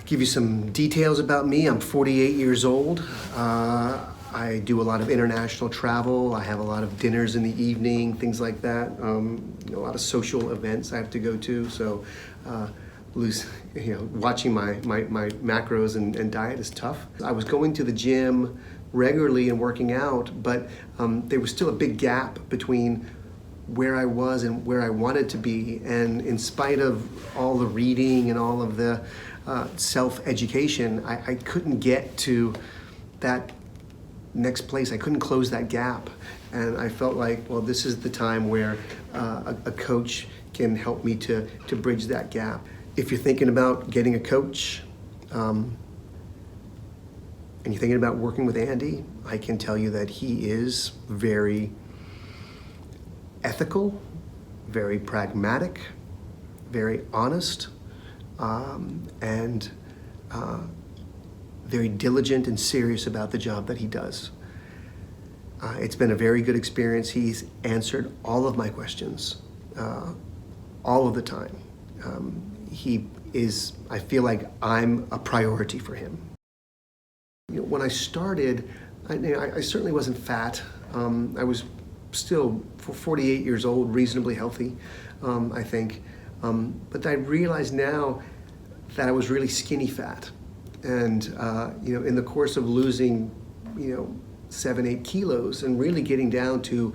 Give you some details about me. I'm 48 years old. I do a lot of international travel. I have a lot of dinners in the evening, things like that. A lot of social events I have to go to. So watching my macros and diet is tough. I was going to the gym regularly and working out, but there was still a big gap between where I was and where I wanted to be. And in spite of all the reading and all of the self-education, I couldn't get to that next place. I couldn't close that gap. And I felt like, well, this is the time where a coach can help me to bridge that gap. If you're thinking about getting a coach, and you're thinking about working with Andy, I can tell you that he is very ethical, very pragmatic, very honest, and very diligent and serious about the job that he does. It's been a very good experience. He's answered all of my questions, all of the time. I feel like I'm a priority for him. When I started, I certainly wasn't fat. I was still, for 48 years old, reasonably healthy, I think. But I realize now that I was really skinny fat. And in the course of losing 7-8 kilos and really getting down to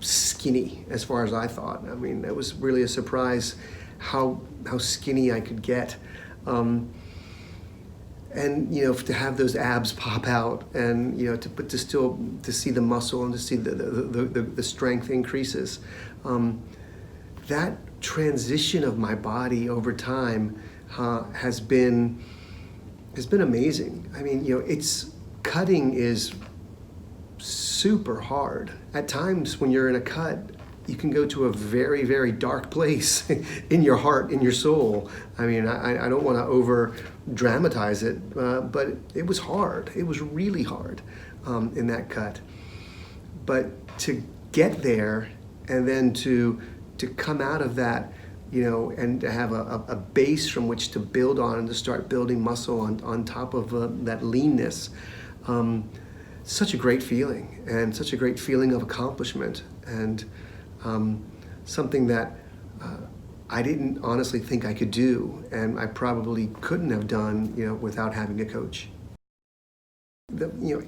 skinny as far as I thought. I mean, it was really a surprise how skinny I could get. And to have those abs pop out, and to see the muscle and to see the strength increases. That transition of my body over time has been amazing. I mean, cutting is super hard. At times when you're in a cut, you can go to a very, very dark place in your heart, in your soul. I mean, I don't want to over dramatize it, but it was hard. It was really hard in that cut. But to get there and then to come out of that, and to have a base from which to build on and to start building muscle on top of that leanness, such a great feeling, and such a great feeling of accomplishment, and something that I didn't honestly think I could do, and I probably couldn't have done, without having a coach.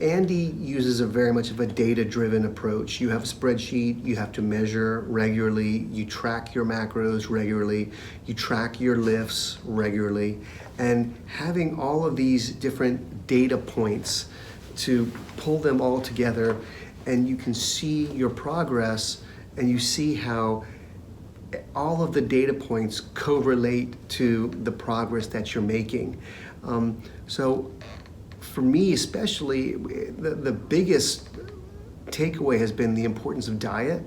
Andy uses a very much of a data-driven approach. You have a spreadsheet, you have to measure regularly, you track your macros regularly, you track your lifts regularly, and having all of these different data points to pull them all together, and you can see your progress, and you see how all of the data points correlate to the progress that you're making. So for me especially, the biggest takeaway has been the importance of diet,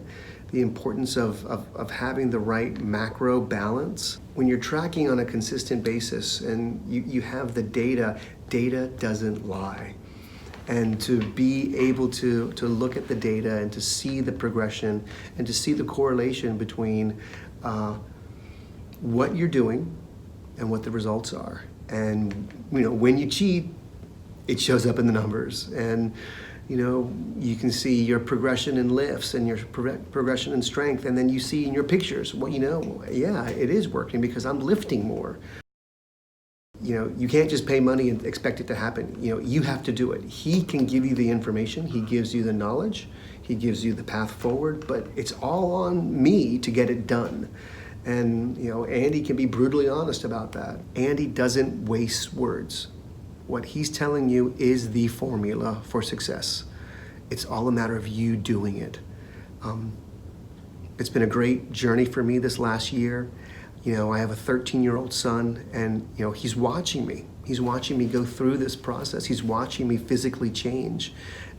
the importance of having the right macro balance. When you're tracking on a consistent basis and you have the data doesn't lie. And to be able to look at the data and to see the progression and to see the correlation between what you're doing and what the results are. And when you cheat, it shows up in the numbers. And you can see your progression in lifts and your progression in strength, and then you see in your pictures, well, yeah, it is working because I'm lifting more. You can't just pay money and expect it to happen. You have to do it. He can give you the information. He gives you the knowledge. He gives you the path forward, but it's all on me to get it done. And, Andy can be brutally honest about that. Andy doesn't waste words. What he's telling you is the formula for success. It's all a matter of you doing it. It's been a great journey for me this last year. I have a 13-year-old son, and he's watching me. He's watching me go through this process. He's watching me physically change.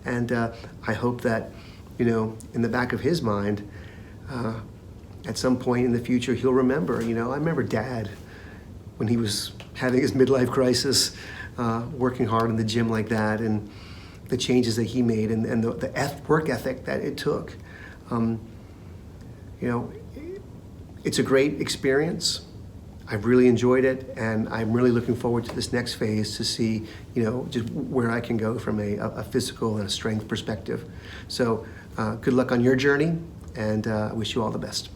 And I hope that, in the back of his mind, at some point in the future, he'll remember, I remember Dad when he was having his midlife crisis, working hard in the gym like that, and the changes that he made, and the work ethic that it took. It's a great experience. I've really enjoyed it, and I'm really looking forward to this next phase to see, just where I can go from a physical and a strength perspective. So good luck on your journey, and I wish you all the best.